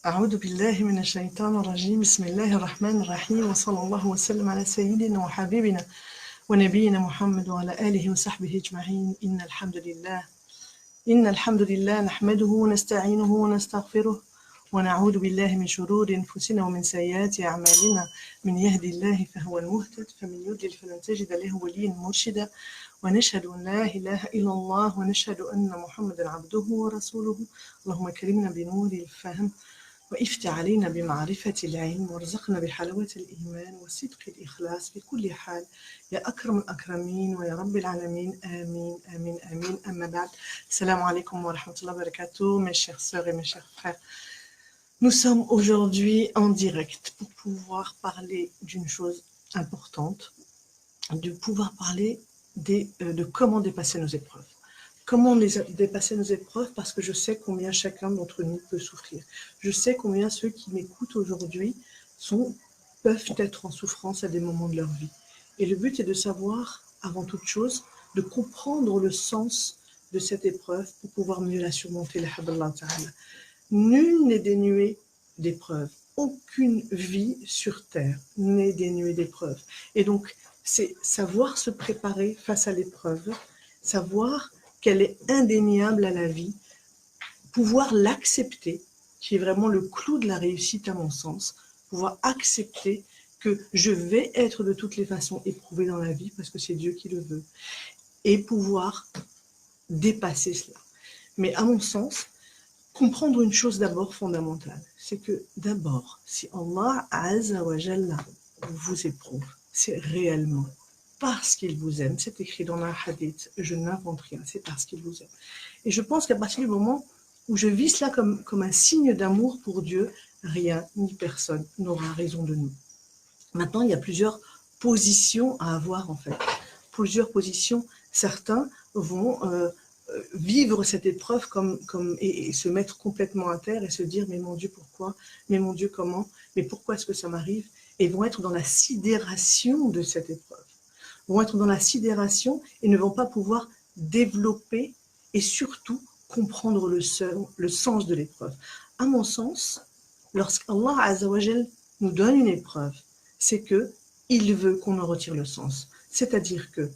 أعوذ بالله من الشيطان الرجيم بسم الله الرحمن الرحيم وصلى الله وسلم على سيدنا وحبيبنا ونبينا محمد وعلى آله وصحبه أجمعين إن الحمد لله نحمده ونستعينه ونستغفره ونعوذ بالله من شرور أنفسنا ومن سيئات أعمالنا من يهدي الله فهو المهتد فمن يضلل فلن تجد له وليا مرشدا ونشهد أن لا إله إلا الله ونشهد أن محمدا عبده ورسوله اللهم كرمنا بنور الفهم وافتح علينا بمعرفة العلم وارزقنا بحلاوة الإيمان وصدق الإخلاص في كل حال يا أكرم الأكرمين ويا رب العالمين آمين آمين آمين أما بعد السلام عليكم ورحمة الله وبركاته mes chères sœurs et mes chers frères. Nous sommes aujourd'hui en direct pour pouvoir parler d'une chose importante, de pouvoir parler de comment dépasser nos épreuves. Comment dépasser nos épreuves? Parce que je sais combien chacun d'entre nous peut souffrir. Je sais combien ceux qui m'écoutent aujourd'hui peuvent être en souffrance à des moments de leur vie. Et le but est de savoir, avant toute chose, de comprendre le sens de cette épreuve pour pouvoir mieux la surmonter. Nul n'est dénué d'épreuves. Aucune vie sur terre n'est dénuée d'épreuves. Et donc, c'est savoir se préparer face à l'épreuve, savoir qu'elle est indéniable à la vie, pouvoir l'accepter, qui est vraiment le clou de la réussite à mon sens, pouvoir accepter que je vais être de toutes les façons éprouvé dans la vie parce que c'est Dieu qui le veut, et pouvoir dépasser cela. Mais à mon sens, comprendre une chose d'abord fondamentale, c'est que d'abord, si Allah Azza wa Jalla vous éprouve, c'est réellement parce qu'il vous aime, c'est écrit dans un hadith, je n'invente rien, c'est parce qu'il vous aime. Et je pense qu'à partir du moment où je vis cela comme un signe d'amour pour Dieu, rien ni personne n'aura raison de nous. Maintenant, il y a plusieurs positions à avoir en fait. Plusieurs positions, certains vont vivre cette épreuve et se mettre complètement à terre et se dire mais mon Dieu pourquoi, mais mon Dieu comment, mais pourquoi est-ce que ça m'arrive, et vont être dans la sidération de cette épreuve. Vont être dans la sidération et ne vont pas pouvoir développer et surtout comprendre le sens de l'épreuve. À mon sens, lorsqu'Allah Azza wa Jal nous donne une épreuve, c'est que il veut qu'on en retire le sens. C'est-à-dire que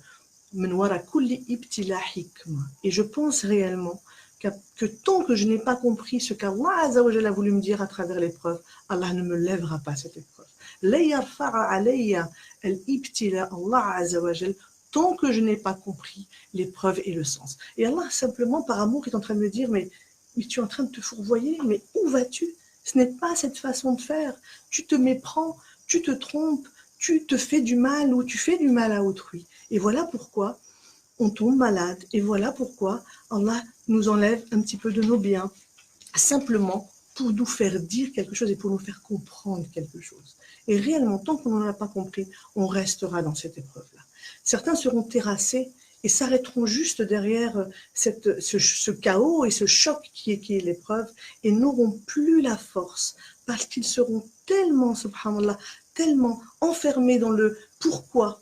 et je pense réellement que tant que je n'ai pas compris ce qu'Allah Azza wa Jal a voulu me dire à travers l'épreuve, Allah ne me lèvera pas cette épreuve. Tant que je n'ai pas compris l'épreuve et le sens. Et Allah simplement par amour est en train de me dire mais tu es en train de te fourvoyer, mais où vas-tu? Ce n'est pas cette façon de faire. Tu te méprends, tu te trompes, tu te fais du mal ou tu fais du mal à autrui. Et voilà pourquoi on tombe malade. Et voilà pourquoi Allah nous enlève un petit peu de nos biens. Simplement pour nous faire dire quelque chose et pour nous faire comprendre quelque chose. Et réellement, tant qu'on n'en a pas compris, on restera dans cette épreuve-là. Certains seront terrassés et s'arrêteront juste derrière ce chaos et ce choc qui est l'épreuve et n'auront plus la force parce qu'ils seront tellement, subhanallah, tellement enfermés dans le pourquoi,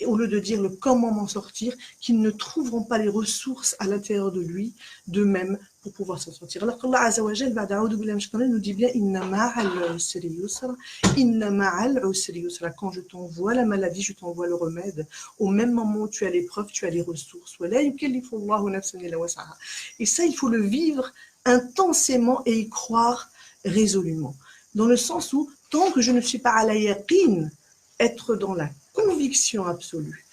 au lieu de dire le comment m'en sortir, qu'ils ne trouveront pas les ressources à l'intérieur de lui, d'eux-mêmes, pour pouvoir s'en sortir. Alors qu'Allah Azza wa Jal, nous dit bien Inna ma'al usri yusra, Inna ma'al usri yusra. Quand je t'envoie la maladie, je t'envoie le remède. Au même moment où tu as l'épreuve, tu as les ressources. Et ça, il faut le vivre intensément et y croire résolument. Dans le sens où, tant que je ne suis pas à la yaqin, être dans la conviction absolue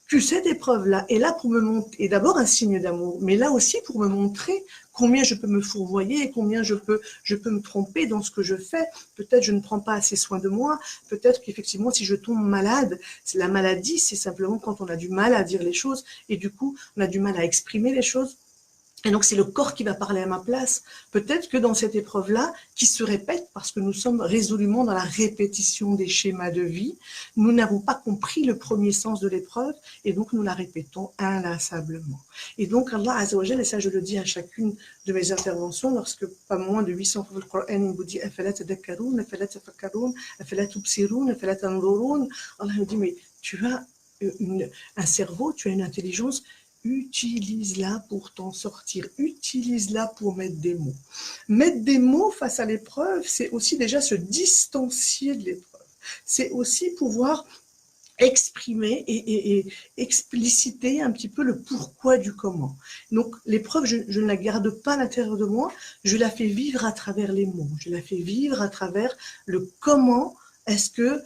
que cette épreuve-là est là pour me montrer, et d'abord un signe d'amour, mais là aussi pour me montrer combien je peux me fourvoyer et combien je peux me tromper dans ce que je fais. Peut-être je ne prends pas assez soin de moi, peut-être qu'effectivement si je tombe malade, la maladie c'est simplement quand on a du mal à dire les choses et du coup on a du mal à exprimer les choses. Et donc, c'est le corps qui va parler à ma place. Peut-être que dans cette épreuve-là, qui se répète, parce que nous sommes résolument dans la répétition des schémas de vie, nous n'avons pas compris le premier sens de l'épreuve, et donc nous la répétons inlassablement. Et donc, Allah Azza wa Jalla, et ça je le dis à chacune de mes interventions, lorsque pas moins de 800 fois le Coran, il vous dit « Afala tadakkaroun, afala tafakkaroun, afala tubsiroun, afala tanzurun » Allah nous dit « Mais tu as un cerveau, tu as une intelligence, utilise-la pour t'en sortir, utilise-la pour mettre des mots. Mettre des mots face à l'épreuve, c'est aussi déjà se distancier de l'épreuve. C'est aussi pouvoir exprimer et expliciter un petit peu le pourquoi du comment. Donc l'épreuve, je ne la garde pas à l'intérieur de moi, je la fais vivre à travers les mots, je la fais vivre à travers le comment. Est-ce que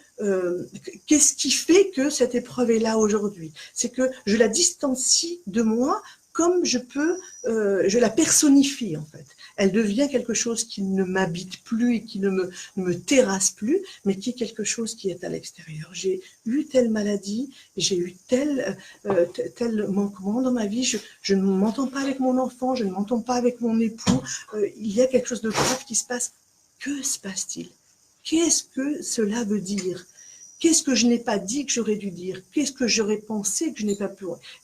qu'est-ce qui fait que cette épreuve est là aujourd'hui? C'est que je la distancie de moi comme je peux, je la personnifie en fait. Elle devient quelque chose qui ne m'habite plus et qui ne me terrasse plus, mais qui est quelque chose qui est à l'extérieur. J'ai eu telle maladie, j'ai eu tel manquement dans ma vie, je ne m'entends pas avec mon enfant, je ne m'entends pas avec mon époux, il y a quelque chose de grave qui se passe. Que se passe-t-il? Qu'est-ce que cela veut dire? Qu'est-ce que je n'ai pas dit que j'aurais dû dire? Qu'est-ce que j'aurais pensé que je n'ai pas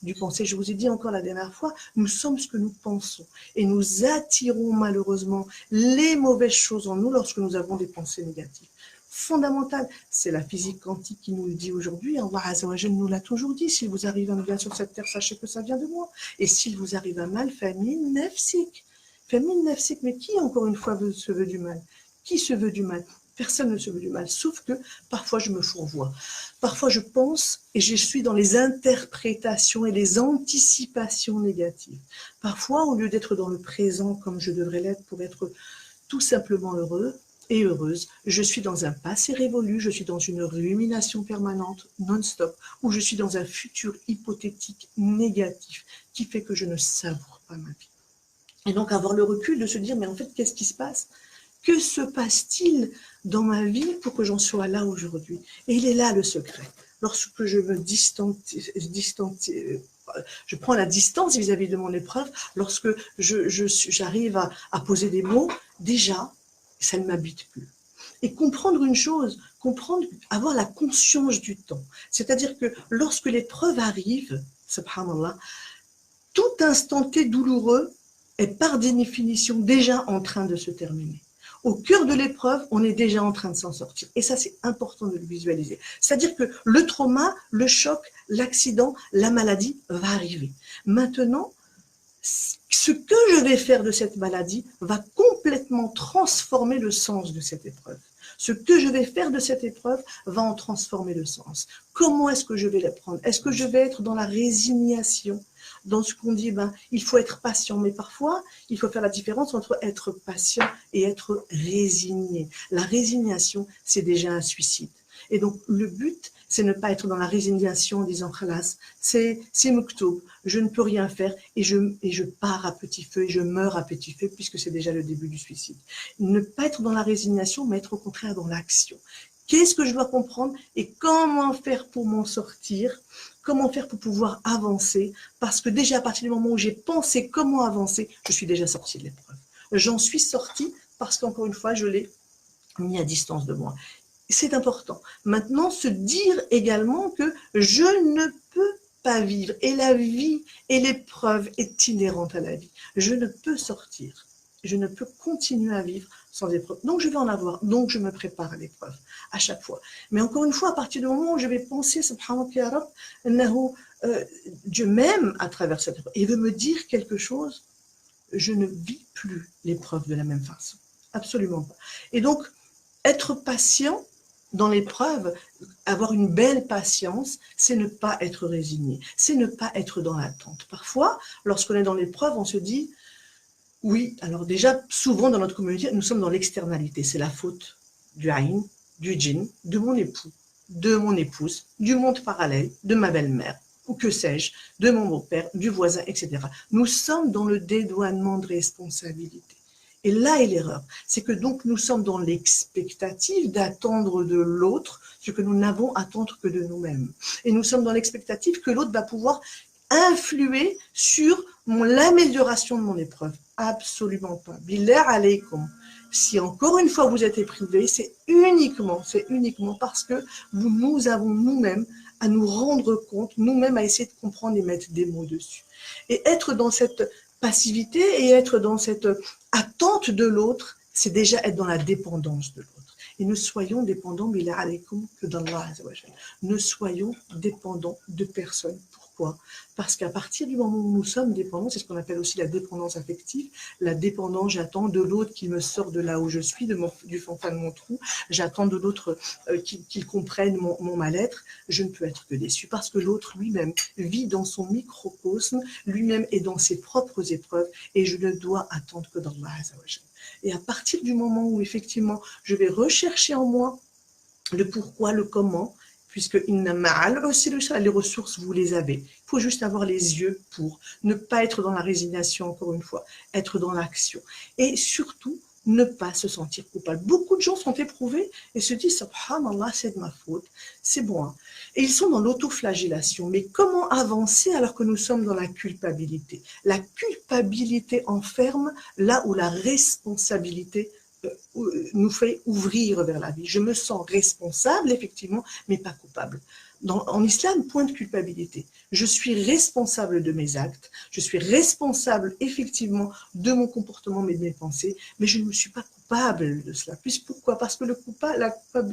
dû penser? Je vous ai dit encore la dernière fois, nous sommes ce que nous pensons. Et nous attirons malheureusement les mauvaises choses en nous lorsque nous avons des pensées négatives. Fondamental, c'est la physique quantique qui nous le dit aujourd'hui. Allah Azza wa Jalla nous l'a toujours dit. S'il vous arrive un bien sur cette terre, sachez que ça vient de moi. Et s'il vous arrive un mal, famine nafsik. Famine nafsik, mais qui encore une fois se veut du mal? Qui se veut du mal? Personne ne se veut du mal, sauf que parfois je me fourvoie. Parfois je pense et je suis dans les interprétations et les anticipations négatives. Parfois, au lieu d'être dans le présent comme je devrais l'être pour être tout simplement heureux et heureuse, je suis dans un passé révolu, je suis dans une rumination permanente, non-stop, ou je suis dans un futur hypothétique négatif qui fait que je ne savoure pas ma vie. Et donc avoir le recul de se dire, mais en fait, qu'est-ce qui se passe? Que se passe-t-il dans ma vie pour que j'en sois là aujourd'hui? Et il est là le secret. Lorsque je me je prends la distance vis-à-vis de mon épreuve, lorsque j'arrive à poser des mots, déjà, ça ne m'habite plus. Et comprendre une chose, avoir la conscience du temps. C'est-à-dire que lorsque l'épreuve arrive, subhanallah, tout instant T douloureux est par définition déjà en train de se terminer. Au cœur de l'épreuve, on est déjà en train de s'en sortir. Et ça, c'est important de le visualiser. C'est-à-dire que le trauma, le choc, l'accident, la maladie va arriver. Maintenant, ce que je vais faire de cette maladie va complètement transformer le sens de cette épreuve. Ce que je vais faire de cette épreuve va en transformer le sens. Comment est-ce que je vais la prendre? Est-ce que je vais être dans la résignation? Dans ce qu'on dit, il faut être patient, mais parfois, il faut faire la différence entre être patient et être résigné. La résignation, c'est déjà un suicide. Et donc, le but, c'est ne pas être dans la résignation en disant, khalas, c'est muktoub, je ne peux rien faire, et je pars à petit feu, et je meurs à petit feu, puisque c'est déjà le début du suicide. Ne pas être dans la résignation, mais être au contraire dans l'action. Qu'est-ce que je dois comprendre et comment faire pour m'en sortir? Comment faire pour pouvoir avancer? Parce que déjà, à partir du moment où j'ai pensé comment avancer, je suis déjà sortie de l'épreuve. J'en suis sortie parce qu'encore une fois, je l'ai mis à distance de moi. C'est important. Maintenant, se dire également que je ne peux pas vivre. Et la vie et l'épreuve est inhérente à la vie. Je ne peux sortir. Je ne peux continuer à vivre sans épreuve. Donc, je vais en avoir. Donc, je me prépare à l'épreuve à chaque fois. Mais encore une fois, à partir du moment où je vais penser, subhanaka ya Rab, Dieu m'aime à travers cette épreuve et veut me dire quelque chose, je ne vis plus l'épreuve de la même façon. Absolument pas. Et donc, être patient dans l'épreuve, avoir une belle patience, c'est ne pas être résigné, c'est ne pas être dans l'attente. Parfois, lorsqu'on est dans l'épreuve, on se dit, oui, alors déjà, souvent dans notre communauté, nous sommes dans l'externalité. C'est la faute du Aïn, du djinn, de mon époux, de mon épouse, du monde parallèle, de ma belle-mère, ou que sais-je, de mon beau-père, du voisin, etc. Nous sommes dans le dédouanement de responsabilité. Et là est l'erreur. C'est que donc nous sommes dans l'expectative d'attendre de l'autre ce que nous n'avons à attendre que de nous-mêmes. Et nous sommes dans l'expectative que l'autre va pouvoir influer sur l'amélioration de mon épreuve. Absolument pas. Billah alaykoum. Si encore une fois vous êtes éprouvé, c'est uniquement parce que nous avons nous-mêmes à nous rendre compte, nous-mêmes à essayer de comprendre et mettre des mots dessus. Et être dans cette passivité et être dans cette attente de l'autre, c'est déjà être dans la dépendance de l'autre. Et nous soyons dépendants, billah alaykoum, que d'Allah azawajal. Ne soyons dépendants de personne. Pourquoi? Parce qu'à partir du moment où nous sommes dépendants, c'est ce qu'on appelle aussi la dépendance affective. La dépendance, j'attends de l'autre qu'il me sort de là où je suis, du fond de mon trou. J'attends de l'autre qu'il comprenne mon mal-être. Je ne peux être que déçu parce que l'autre lui-même vit dans son microcosme, lui-même est dans ses propres épreuves et je ne dois attendre que d'Allah azawajal. Et à partir du moment où effectivement je vais rechercher en moi le pourquoi, le comment, puisque les ressources, vous les avez. Il faut juste avoir les yeux pour ne pas être dans la résignation, encore une fois, être dans l'action. Et surtout, ne pas se sentir coupable. Beaucoup de gens sont éprouvés et se disent, subhanallah, c'est de ma faute, c'est bon. Hein. Et ils sont dans l'autoflagellation. Mais comment avancer alors que nous sommes dans la culpabilité? La culpabilité enferme là où la responsabilité nous fait ouvrir vers la vie. Je me sens responsable, effectivement, mais pas coupable. En islam, point de culpabilité. Je suis responsable de mes actes, je suis responsable, effectivement, de mon comportement, mais de mes pensées, mais je ne me suis pas coupable de cela. Pourquoi? Parce que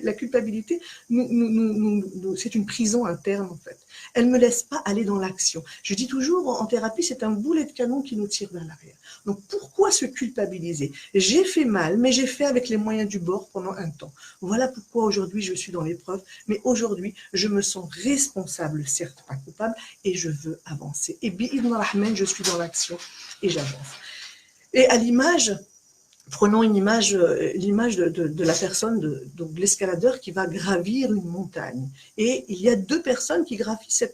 la culpabilité, c'est une prison interne, en fait. Elle ne me laisse pas aller dans l'action. Je dis toujours, en thérapie, c'est un boulet de canon qui nous tire vers l'arrière. Donc, pourquoi se culpabiliser? J'ai fait mal, mais j'ai fait avec les moyens du bord pendant un temps. Voilà pourquoi aujourd'hui, je suis dans l'épreuve, mais aujourd'hui, je me sens responsable, certes pas coupable, et je veux avancer. Et bi'idn rahman, je suis dans l'action et j'avance. Et à l'image, prenons l'image de la personne, donc de l'escaladeur qui va gravir une montagne. Et il y a deux personnes qui gravissent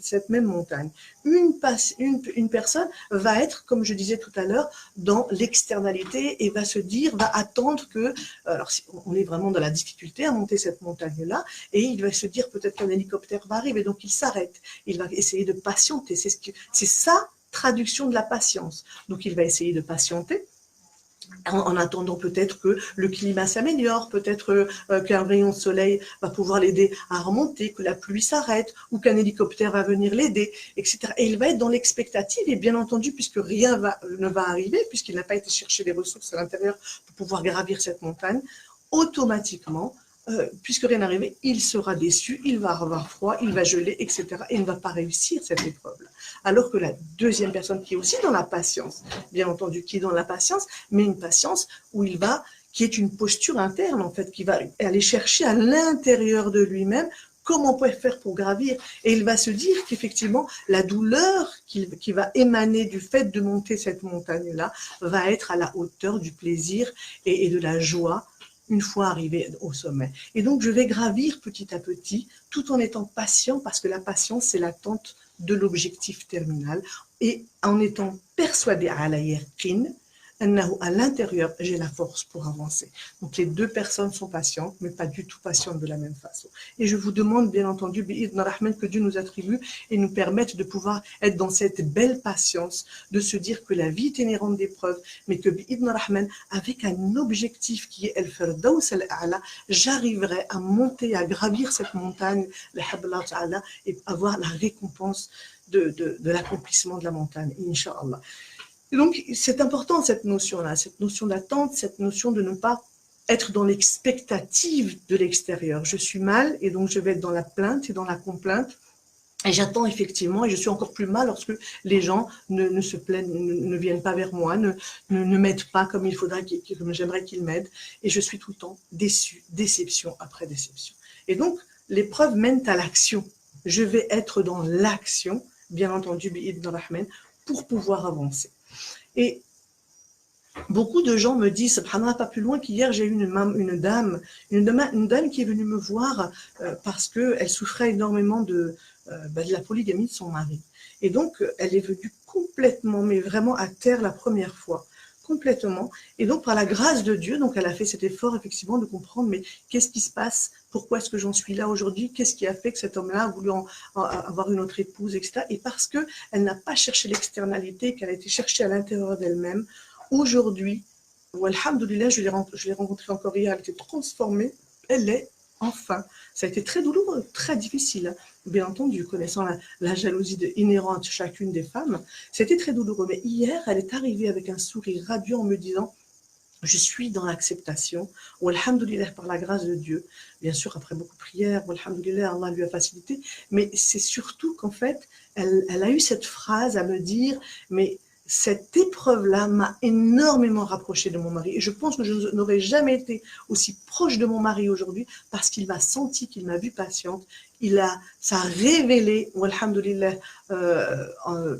cette même montagne. Une personne va être, comme je disais tout à l'heure, dans l'externalité et va se dire, va attendre que, alors on est vraiment dans la difficulté à monter cette montagne-là, et il va se dire peut-être qu'un hélicoptère va arriver, donc il s'arrête. Il va essayer de patienter. C'est sa traduction de la patience. Donc il va essayer de patienter. En attendant peut-être que le climat s'améliore, peut-être qu'un rayon de soleil va pouvoir l'aider à remonter, que la pluie s'arrête, ou qu'un hélicoptère va venir l'aider, etc. Et il va être dans l'expectative, et bien entendu, puisque rien ne va arriver, puisqu'il n'a pas été chercher les ressources à l'intérieur pour pouvoir gravir cette montagne, automatiquement, puisque rien n'arrive, il sera déçu, il va avoir froid, il va geler, etc. Et il ne va pas réussir cette épreuve-là. Alors que la deuxième personne qui est aussi dans la patience, bien entendu, qui est dans la patience, mais une patience où qui est une posture interne, en fait, qui va aller chercher à l'intérieur de lui-même comment on peut faire pour gravir. Et il va se dire qu'effectivement, la douleur qui va émaner du fait de monter cette montagne-là va être à la hauteur du plaisir et de la joie une fois arrivé au sommet. Et donc, je vais gravir petit à petit, tout en étant patient, parce que la patience, c'est l'attente de l'objectif terminal, et en étant persuadé à la yaqin, à l'intérieur, j'ai la force pour avancer. Donc, les deux personnes sont patientes, mais pas du tout patientes de la même façon. Et je vous demande, bien entendu, bi'idn rahman, que Dieu nous attribue et nous permette de pouvoir être dans cette belle patience, de se dire que la vie est inhérente d'épreuves, mais que bi'idn rahman, avec un objectif qui est el-firdaus al-a'la, j'arriverai à monter, à gravir cette montagne, et avoir la récompense de l'accomplissement de la montagne, Inch'Allah. Et donc, c'est important cette notion-là, cette notion d'attente, cette notion de ne pas être dans l'expectative de l'extérieur. Je suis mal et donc je vais être dans la plainte et dans la complainte. Et j'attends effectivement, et je suis encore plus mal lorsque les gens ne se plaignent, ne viennent pas vers moi, ne m'aident pas comme il faudrait, comme j'aimerais qu'ils m'aident. Et je suis tout le temps déçu, déception après déception. Et donc, l'épreuve mène à l'action. Je vais être dans l'action, bien entendu, bi'idn rahman, pour pouvoir avancer. Et beaucoup de gens me disent, subhanallah, pas plus loin qu'hier, j'ai eu une dame qui est venue me voir parce qu'elle souffrait énormément de la polygamie de son mari. Et donc, elle est venue complètement, mais vraiment à terre la première fois, complètement. Et donc, par la grâce de Dieu, donc elle a fait cet effort, effectivement, de comprendre, mais qu'est-ce qui se passe? Pourquoi est-ce que j'en suis là aujourd'hui? Qu'est-ce qui a fait que cet homme-là a voulu avoir une autre épouse, etc. Et parce qu'elle n'a pas cherché l'externalité, qu'elle a été cherchée à l'intérieur d'elle-même, aujourd'hui, alhamdoulilah, je l'ai rencontrée encore hier, elle était transformée, elle est enfin. Ça a été très douloureux, très difficile. Bien entendu, connaissant la jalousie inhérente à chacune des femmes, c'était très douloureux. Mais hier, elle est arrivée avec un sourire radieux en me disant: je suis dans l'acceptation, alhamdoulilah, par la grâce de Dieu. Bien sûr, après beaucoup de prières, alhamdoulilah, Allah lui a facilité. Mais c'est surtout qu'en fait, elle a eu cette phrase à me dire, mais cette épreuve-là m'a énormément rapprochée de mon mari. Et je pense que je n'aurais jamais été aussi proche de mon mari aujourd'hui parce qu'il m'a senti, qu'il m'a vue patiente. Ça a révélé, alhamdoulilah, ça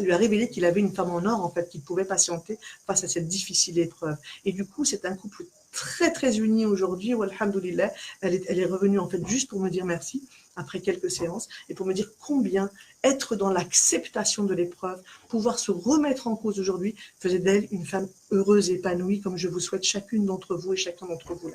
lui a révélé qu'il avait une femme en or, en fait, qu'il pouvait patienter face à cette difficile épreuve. Et du coup, c'est un couple très, très uni aujourd'hui, alhamdoulilah. Elle est revenue, en fait, juste pour me dire merci, après quelques séances, et pour me dire combien être dans l'acceptation de l'épreuve, pouvoir se remettre en cause aujourd'hui, faisait d'elle une femme heureuse et épanouie, comme je vous souhaite chacune d'entre vous et chacun d'entre vous.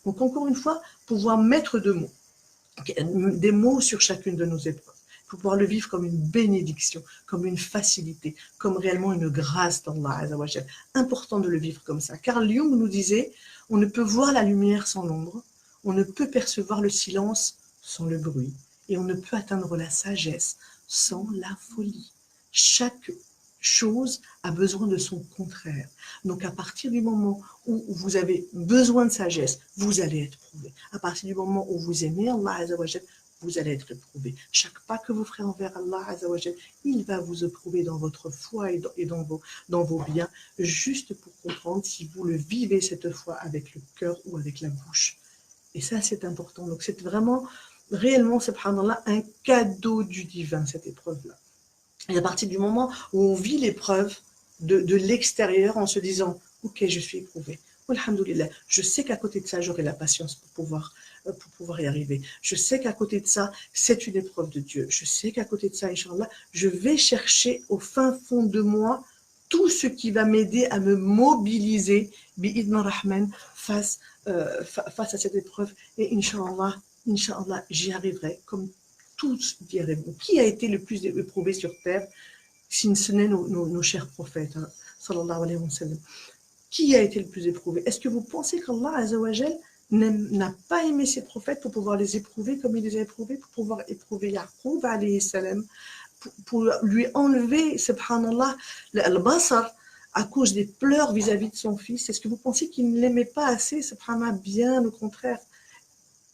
Donc, encore une fois, pouvoir mettre des mots sur chacune de nos épreuves, pouvoir le vivre comme une bénédiction, comme une facilité, comme réellement une grâce d'Allah Azzawajal. Important de le vivre comme ça. Carl Jung nous disait, on ne peut voir la lumière sans l'ombre, on ne peut percevoir le silence sans le bruit, et on ne peut atteindre la sagesse sans la folie. Chaque chose a besoin de son contraire. Donc à partir du moment où vous avez besoin de sagesse, vous allez être prouvé. À partir du moment où vous aimez Allah Azzawajal, vous allez être éprouvé. Chaque pas que vous ferez envers Allah Azzawajal, il va vous éprouver dans votre foi et dans vos biens, juste pour comprendre si vous le vivez cette foi avec le cœur ou avec la bouche. Et ça, c'est important. Donc c'est vraiment, réellement, subhanallah, un cadeau du divin, cette épreuve-là. Et à partir du moment où on vit l'épreuve de l'extérieur en se disant « Ok, je suis éprouvé. Alhamdoulilah, je sais qu'à côté de ça, j'aurai la patience pour pouvoir y arriver. Je sais qu'à côté de ça, c'est une épreuve de Dieu. Je sais qu'à côté de ça, Inch'Allah, je vais chercher au fin fond de moi tout ce qui va m'aider à me mobiliser bi'idn rahman face à cette épreuve. Et Inch'Allah, j'y arriverai comme tous y arriveront. Qui a été le plus éprouvé sur terre, si ce n'est nos chers prophètes, hein, sallallahu alayhi wa sallam. Qui a été le plus éprouvé? Est-ce que vous pensez qu'Allah Azzawajal n'a pas aimé ses prophètes pour pouvoir les éprouver comme il les a éprouvés, pour pouvoir éprouver Yaqub alayhi salam, pour lui enlever, subhanallah, le basar à cause des pleurs vis-à-vis de son fils? Est-ce que vous pensez qu'il ne l'aimait pas assez, subhanallah? Bien au contraire.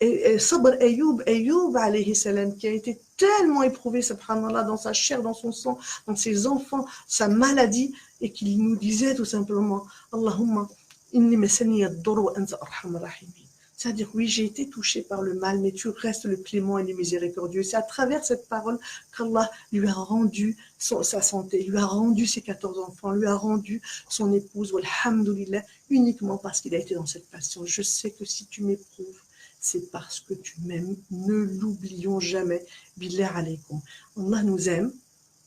Et Sabr Ayoub alayhi salam, qui a été tellement éprouvé, subhanallah, dans sa chair, dans son sang, dans ses enfants, sa maladie, et qu'il nous disait tout simplement Allahumma inni masani ad-dur wa anta arhamur rahimin. C'est-à-dire, oui, j'ai été touché par le mal, mais tu restes le clément et le miséricordieux. C'est à travers cette parole qu'Allah lui a rendu sa santé, lui a rendu ses 14 enfants, lui a rendu son épouse, alhamdoulilah, uniquement parce qu'il a été dans cette patience. Je sais que si tu m'éprouves, c'est parce que tu m'aimes. Ne l'oublions jamais. Billah alaykum. Allah nous aime.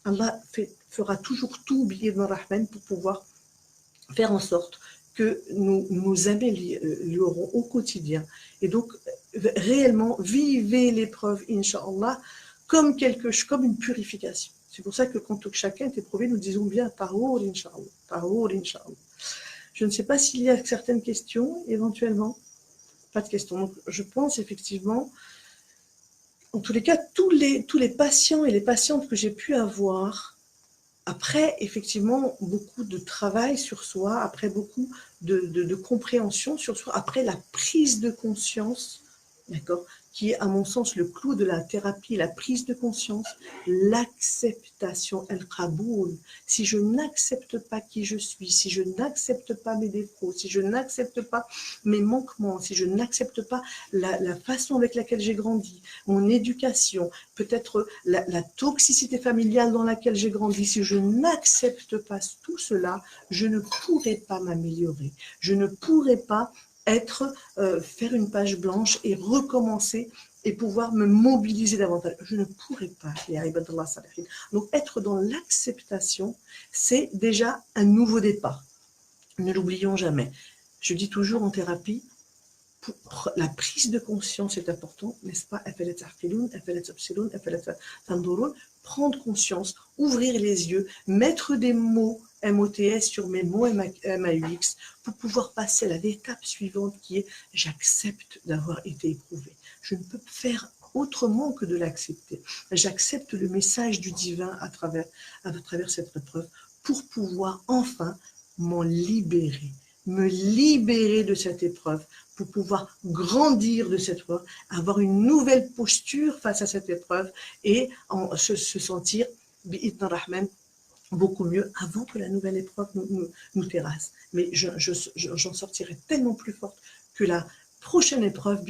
Allah fera toujours tout, bi'idn rahman, pour pouvoir faire en sorte que nous améliorons au quotidien. Et donc, réellement, vivez l'épreuve, Inch'Allah, comme une purification. C'est pour ça que quand chacun est éprouvé, nous disons bien Tahour, Inch'Allah. Tahour, Inch'Allah. Je ne sais pas s'il y a certaines questions, éventuellement. Pas de questions. Donc, je pense effectivement, en tous les cas, tous les patients et les patientes que j'ai pu avoir, après effectivement beaucoup de travail sur soi, après beaucoup de compréhension sur soi, après la prise de conscience, d'accord, qui est à mon sens le clou de la thérapie, la prise de conscience, l'acceptation, el-qaboul. Si je n'accepte pas qui je suis, si je n'accepte pas mes défauts, si je n'accepte pas mes manquements, si je n'accepte pas la façon avec laquelle j'ai grandi, mon éducation, peut-être la toxicité familiale dans laquelle j'ai grandi, si je n'accepte pas tout cela, je ne pourrai pas m'améliorer, je ne pourrai pas faire une page blanche et recommencer et pouvoir me mobiliser davantage. Je ne pourrais pas, les ibadallah salihin. Donc être dans l'acceptation, c'est déjà un nouveau départ. Ne l'oublions jamais. Je dis toujours en thérapie, la prise de conscience est importante, n'est-ce pas? Prendre conscience, ouvrir les yeux, mettre des mots MOTS sur mes mots MAUX pour pouvoir passer à l'étape suivante qui est j'accepte d'avoir été éprouvé. Je ne peux faire autrement que de l'accepter. J'accepte le message du divin à travers cette épreuve pour pouvoir enfin m'en libérer, me libérer de cette épreuve, pour pouvoir grandir de cette épreuve, avoir une nouvelle posture face à cette épreuve et se sentir beaucoup mieux avant que la nouvelle épreuve nous terrasse. Mais j'en sortirai tellement plus forte que la prochaine épreuve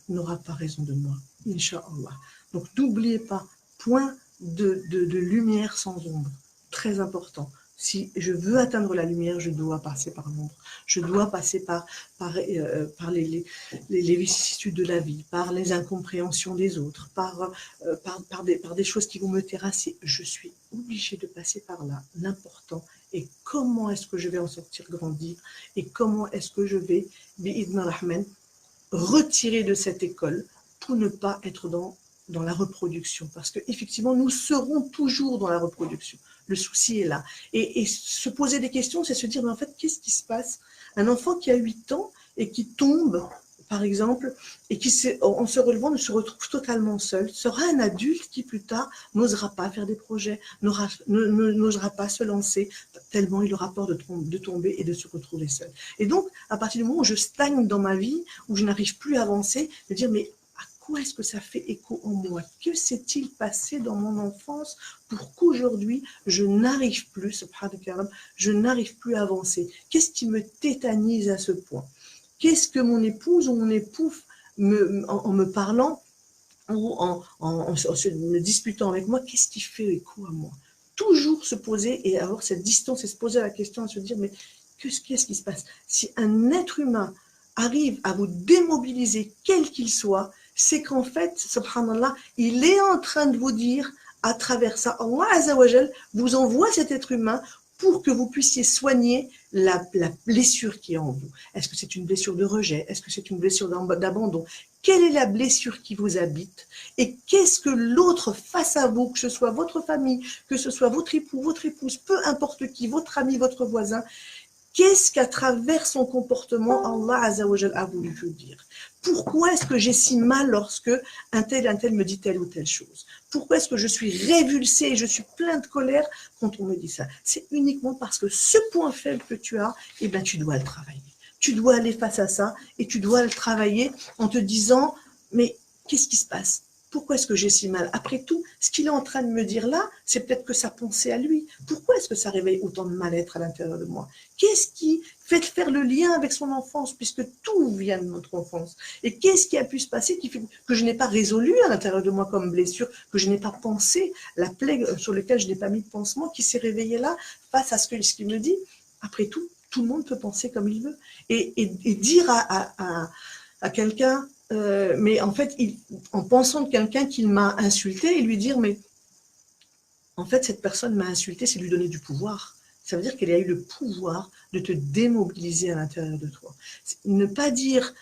n'aura pas raison de moi, Inch'Allah. Donc n'oubliez pas, point de lumière sans ombre, très important. Si je veux atteindre la lumière, je dois passer par l'ombre. Je dois passer par les vicissitudes de la vie, par les incompréhensions des autres, par des choses qui vont me terrasser. Je suis obligée de passer par là. L'important est comment est-ce que je vais en sortir grandir et comment est-ce que je vais, bi'idna rahman, retirer de cette école pour ne pas être dans la reproduction. Parce qu'effectivement, nous serons toujours dans la reproduction. Le souci est là. Et se poser des questions, c'est se dire, mais en fait, qu'est-ce qui se passe? Un enfant qui a 8 ans et qui tombe, par exemple, et qui, en se relevant, ne se retrouve totalement seul, sera un adulte qui, plus tard, n'osera pas faire des projets, n'osera pas se lancer, tellement il aura peur de tomber et de se retrouver seul. Et donc, à partir du moment où je stagne dans ma vie, où je n'arrive plus à avancer, de dire, mais pourquoi est-ce que ça fait écho en moi? Que s'est-il passé dans mon enfance pour qu'aujourd'hui, je n'arrive plus, subhanallah, je n'arrive plus à avancer? Qu'est-ce qui me tétanise à ce point? Qu'est-ce que mon épouse ou mon époux, en me parlant ou en me disputant avec moi, qu'est-ce qui fait écho à moi? Toujours se poser et avoir cette distance et se poser la question, à se dire, mais qu'est-ce qui se passe? Si un être humain arrive à vous démobiliser, quel qu'il soit, c'est qu'en fait, subhanallah, il est en train de vous dire, à travers ça, Allah Azzawajal vous envoie cet être humain pour que vous puissiez soigner la blessure qui est en vous. Est-ce que c'est une blessure de rejet? Est-ce que c'est une blessure d'abandon? Quelle est la blessure qui vous habite? Et qu'est-ce que l'autre face à vous, que ce soit votre famille, que ce soit votre époux, votre épouse, peu importe qui, votre ami, votre voisin, qu'est-ce qu'à travers son comportement, Allah Azzawajal a voulu vous dire? Pourquoi est-ce que j'ai si mal lorsque un tel me dit telle ou telle chose? Pourquoi est-ce que je suis révulsée et je suis plein de colère quand on me dit ça? C'est uniquement parce que ce point faible que tu as, eh bien, tu dois le travailler. Tu dois aller face à ça et tu dois le travailler en te disant, mais qu'est-ce qui se passe? Pourquoi est-ce que j'ai si mal? Après tout, ce qu'il est en train de me dire là, c'est peut-être que sa pensée à lui. Pourquoi est-ce que ça réveille autant de mal-être à l'intérieur de moi? Qu'est-ce qui fait faire le lien avec son enfance, puisque tout vient de notre enfance? Et qu'est-ce qui a pu se passer qui fait que je n'ai pas résolu à l'intérieur de moi comme blessure, que je n'ai pas pensé, la plaie sur laquelle je n'ai pas mis de pansement, qui s'est réveillée là, face à ce qu'il me dit? Après tout, tout le monde peut penser comme il veut. Et dire à quelqu'un, mais en fait, en pensant de quelqu'un qu'il m'a insulté, et lui dire, mais en fait, cette personne m'a insulté, c'est lui donner du pouvoir. Ça veut dire qu'elle a eu le pouvoir de te démobiliser à l'intérieur de toi. Ne pas dire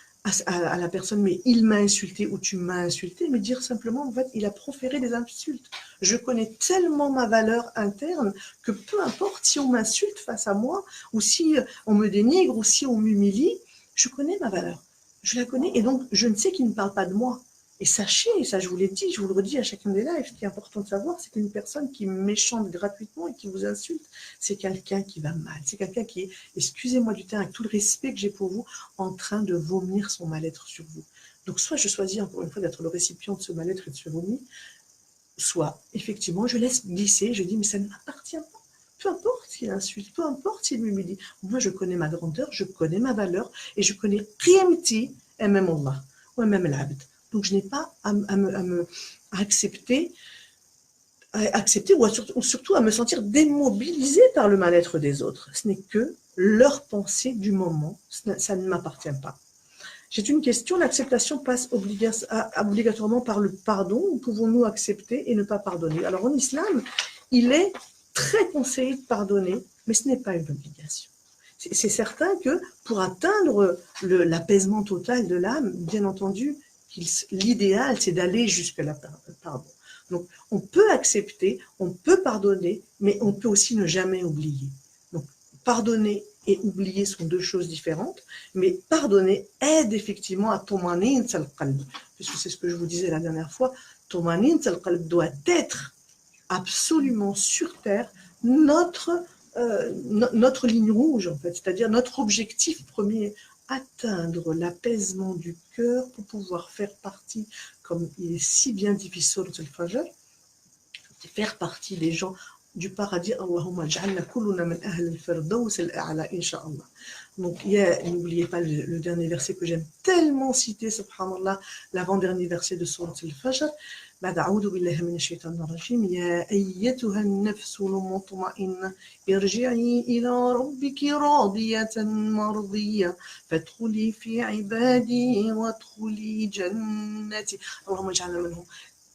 à la personne, mais il m'a insulté ou tu m'as insulté, mais dire simplement, en fait, il a proféré des insultes. Je connais tellement ma valeur interne que peu importe si on m'insulte face à moi, ou si on me dénigre, ou si on m'humilie, je connais ma valeur. Je la connais et donc je ne sais qu'il ne parle pas de moi. Et sachez, et ça je vous l'ai dit, je vous le redis à chacun des lives, ce qui est important de savoir, c'est qu'une personne qui méchante gratuitement et qui vous insulte, c'est quelqu'un qui va mal. C'est quelqu'un qui est, excusez-moi du terme, avec tout le respect que j'ai pour vous, en train de vomir son mal-être sur vous. Donc soit je choisis encore une fois d'être le récipient de ce mal-être et de ce vomi, soit effectivement je laisse glisser, je dis mais ça ne m'appartient pas. Peu importe s'il insulte, peu importe s'il m'humilie. Moi, je connais ma grandeur, je connais ma valeur et je connais qiyamti et même Allah, ou même l'abd. Donc, je n'ai pas à accepter ou surtout à me sentir démobilisée par le mal-être des autres. Ce n'est que leur pensée du moment, ça ne m'appartient pas. J'ai une question, l'acceptation passe obligatoirement par le pardon ou pouvons-nous accepter et ne pas pardonner? Alors en islam, il est très conseillé de pardonner, mais ce n'est pas une obligation. C'est certain que pour atteindre l'apaisement total de l'âme, bien entendu, l'idéal c'est d'aller jusqu'à la pardon. Donc on peut accepter, on peut pardonner, mais on peut aussi ne jamais oublier. Donc pardonner et oublier sont deux choses différentes, mais pardonner aide effectivement à tumanin al-qalb, puisque c'est ce que je vous disais la dernière fois, tumanin al-qalb doit être absolument sur terre notre ligne rouge, en fait, c'est-à-dire notre objectif premier, atteindre l'apaisement du cœur pour pouvoir faire partie, comme il est si bien dit sur le Fajr, faire partie des gens du paradis. Allahumma ja'alna kulluna min ahl al-firdaws al-a'la, incha'Allah. Donc, n'oubliez pas le dernier verset que j'aime tellement citer, subhanallah, l'avant-dernier verset de Surat al-Fajr. بعد أعوذ بالله من الشيطان الرجيم يا أيتها النفس المطمئنة ارجعي إلى ربك راضية مرضية فادخلي في عبادي وادخلي جنتي اللهم اجعلنا منهم.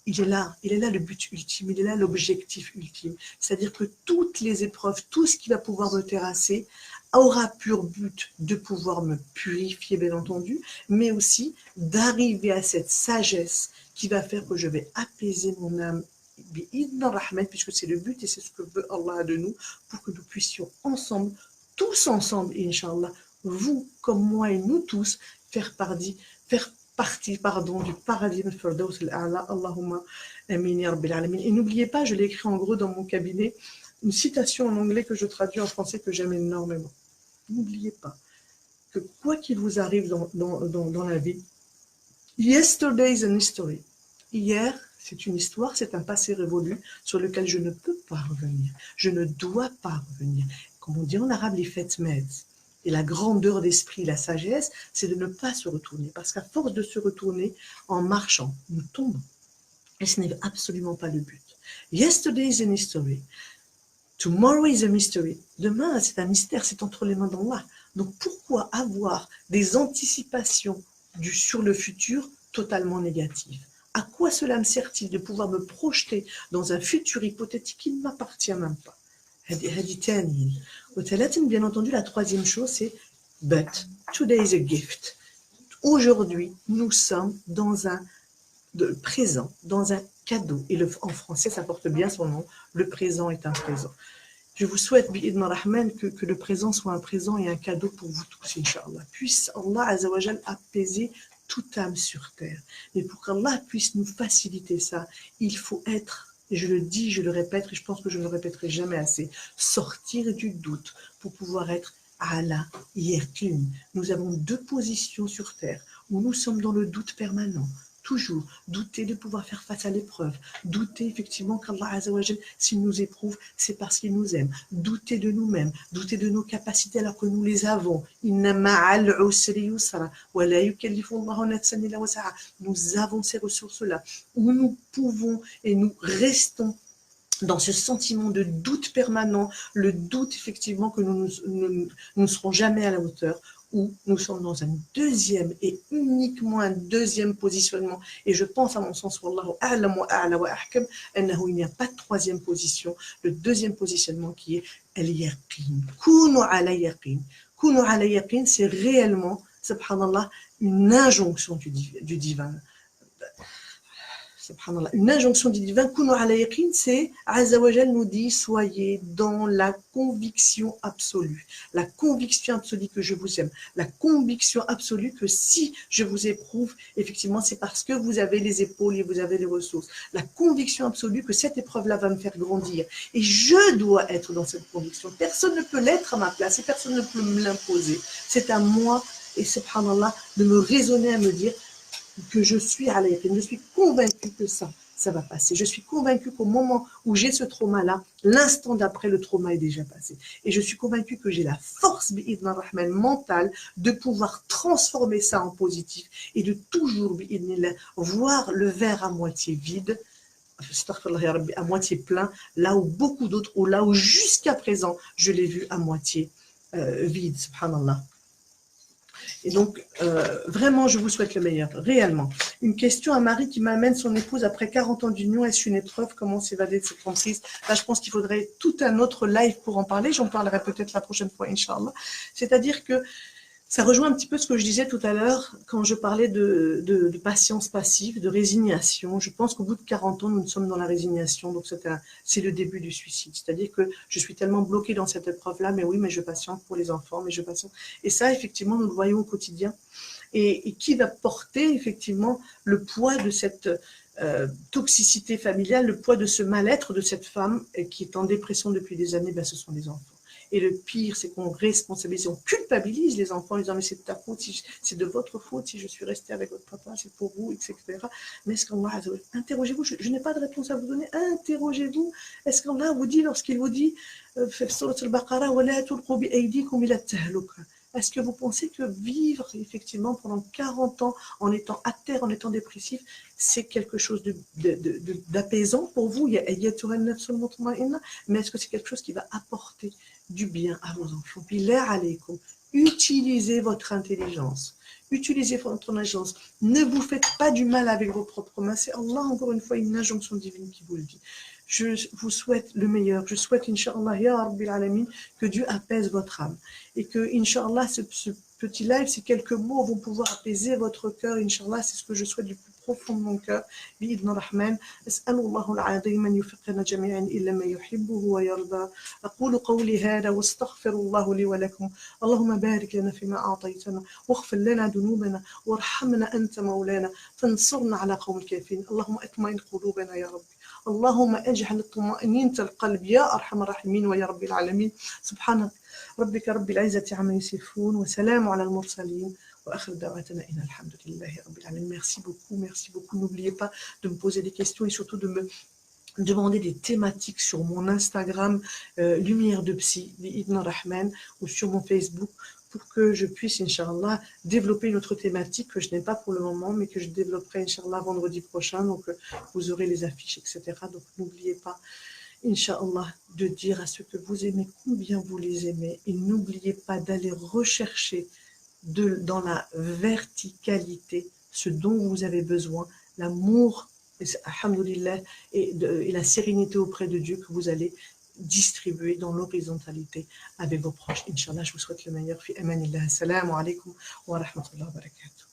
Il est là le but ultime, il est là l'objectif ultime. C'est-à-dire que toutes les épreuves, tout ce qui va pouvoir me terrasser, aura pour but de pouvoir me purifier, bien entendu, mais aussi d'arriver à cette sagesse qui va faire que je vais apaiser mon âme, puisque c'est le but et c'est ce que veut Allah de nous, pour que nous puissions ensemble, tous ensemble, Inch'Allah, vous comme moi et nous tous, faire partie du paradis al-Firdaws al-A'la. Allahumma amin ya rabbil alamin. Et n'oubliez pas, je l'ai écrit en gros dans mon cabinet, une citation en anglais que je traduis en français que j'aime énormément. N'oubliez pas que quoi qu'il vous arrive dans la vie, yesterday is an history. Hier, c'est une histoire, c'est un passé révolu sur lequel je ne peux pas revenir. Je ne dois pas revenir. Comme on dit en arabe, les fêtes meds. Et la grandeur d'esprit, la sagesse, c'est de ne pas se retourner. Parce qu'à force de se retourner, en marchant, nous tombons. Et ce n'est absolument pas le but. Yesterday is an history. Tomorrow is a mystery. Demain, c'est un mystère, c'est entre les mains d'Allah. Donc pourquoi avoir des anticipations sur le futur totalement négatives? À quoi cela me sert-il de pouvoir me projeter dans un futur hypothétique qui ne m'appartient même pas? Bien entendu, la troisième chose, c'est but today is a gift. Aujourd'hui, nous sommes dans un présent, dans un cadeau. Et en français, ça porte bien son nom. Le présent est un présent. Je vous souhaite, bi'idna rahman, que le présent soit un présent et un cadeau pour vous tous, Inch'Allah. Puisse Allah Azzawajal apaiser toute âme sur terre. Mais pour qu'Allah puisse nous faciliter ça, il faut être, et je le dis, je le répète, et je pense que je ne le répéterai jamais assez, sortir du doute pour pouvoir être ala yaqin. Nous avons deux positions sur terre où nous sommes dans le doute permanent. Toujours douter de pouvoir faire face à l'épreuve, douter effectivement qu'Allah Azzawajal, s'il nous éprouve, c'est parce qu'il nous aime, douter de nous-mêmes, douter de nos capacités alors que nous les avons. Nous avons ces ressources-là, où nous pouvons et nous restons dans ce sentiment de doute permanent, le doute effectivement que nous ne serons jamais à la hauteur, où nous sommes dans un deuxième et uniquement un deuxième positionnement. Et je pense à mon sens, wallahu a'lam wa a'la wa ahkam, il n'y a pas de troisième position. Le deuxième positionnement qui est al-yaqin. Kunu ala yaqin. Kunu ala yaqin, c'est réellement, subhanallah, une injonction du divin. Subhanallah, une injonction du divin, Kunu ala yaqin, c'est, Azzawajal nous dit, soyez dans la conviction absolue. La conviction absolue que je vous aime. La conviction absolue que si je vous éprouve, effectivement, c'est parce que vous avez les épaules et vous avez les ressources. La conviction absolue que cette épreuve-là va me faire grandir. Et je dois être dans cette conviction. Personne ne peut l'être à ma place et personne ne peut me l'imposer. C'est à moi, et subhanallah, de me raisonner à me dire, que je suis à l'ayaqin, je suis convaincue que ça va passer. Je suis convaincue qu'au moment où j'ai ce trauma-là, l'instant d'après, le trauma est déjà passé. Et je suis convaincue que j'ai la force, bi'idna rahman, mentale, de pouvoir transformer ça en positif et de toujours, bi'idnillah, voir le verre à moitié vide, à moitié plein, là où beaucoup d'autres, ou là où jusqu'à présent, je l'ai vu à moitié vide, subhanallah. Et donc, vraiment, je vous souhaite le meilleur, réellement. Une question, un mari qui m'amène son épouse après 40 ans d'union, est-ce une épreuve? Comment s'évader de cette emprise? Là, je pense qu'il faudrait tout un autre live pour en parler. J'en parlerai peut-être la prochaine fois, Inch'Allah. C'est-à-dire que ça rejoint un petit peu ce que je disais tout à l'heure quand je parlais de patience passive, de résignation. Je pense qu'au bout de 40 ans, nous sommes dans la résignation. Donc, c'est le début du suicide. C'est-à-dire que je suis tellement bloquée dans cette épreuve-là, mais oui, mais je patiente pour les enfants, mais je patiente. Et ça, effectivement, nous le voyons au quotidien. Et qui va porter, effectivement, le poids de cette toxicité familiale, le poids de ce mal-être de cette femme qui est en dépression depuis des années, ben, ce sont les enfants. Et le pire, c'est qu'on responsabilise, on culpabilise les enfants en disant mais c'est de ta faute, c'est de votre faute si je suis restée avec votre papa, c'est pour vous, etc. Mais est-ce qu'Allah, interrogez-vous, je n'ai pas de réponse à vous donner, interrogez-vous. Est-ce qu'Allah vous dit, lorsqu'il vous dit, est-ce que vous pensez que vivre effectivement pendant 40 ans en étant à terre, en étant dépressif, c'est quelque chose d'apaisant pour vous? Mais est-ce que c'est quelque chose qui va apporter du bien à vos enfants? Utilisez votre intelligence. Utilisez votre intelligence. Ne vous faites pas du mal avec vos propres mains. C'est Allah, encore une fois, une injonction divine qui vous le dit. Je vous souhaite le meilleur. Je souhaite, Inch'Allah, Ya Rabbil Alamin, que Dieu apaise votre âme. Et que, Inch'Allah, ce petit live, ces quelques mots vont pouvoir apaiser votre cœur. Inch'Allah, c'est ce que je souhaite du plus profond de mon cœur. بإذن الرحمن أسأل الله العظيم أن يوفقنا جميعا إلى ما يحبه ويرضى أقول قولي هذا واستغفر الله لي ولكم اللهم بارك لنا فيما أعطيتنا واغفر لنا ذنوبنا وارحمنا أنت مولانا فانصرنا على قوم الكافرين اللهم اطمئن قلوبنا يا رب اللهم اجعل طمأنينة القلب يا أرحم الراحمين ويا رب العالمين سبحان ربك رب العزة عما يصفون وسلام على المرسلين وآخر دعواتنا إن الحمد لله رب العالمين. Merci beaucoup. N'oubliez pas de me poser des questions et surtout de me demander des thématiques sur mon Instagram Lumière de Psy, Ibn Rahman, ou sur mon Facebook pour que je puisse, Inch'Allah, développer une autre thématique que je n'ai pas pour le moment, mais que je développerai, Inch'Allah, vendredi prochain. Donc, vous aurez les affiches, etc. Donc, n'oubliez pas, Inch'Allah, de dire à ceux que vous aimez combien vous les aimez. Et n'oubliez pas d'aller rechercher dans la verticalité ce dont vous avez besoin, l'amour, alhamdoulilah, et la sérénité auprès de Dieu que vous allez distribuer dans l'horizontalité avec vos proches. Inch'Allah, je vous souhaite le meilleur. Fi amanillah. Assalamu alaikum wa rahmatullahi wa barakatuh.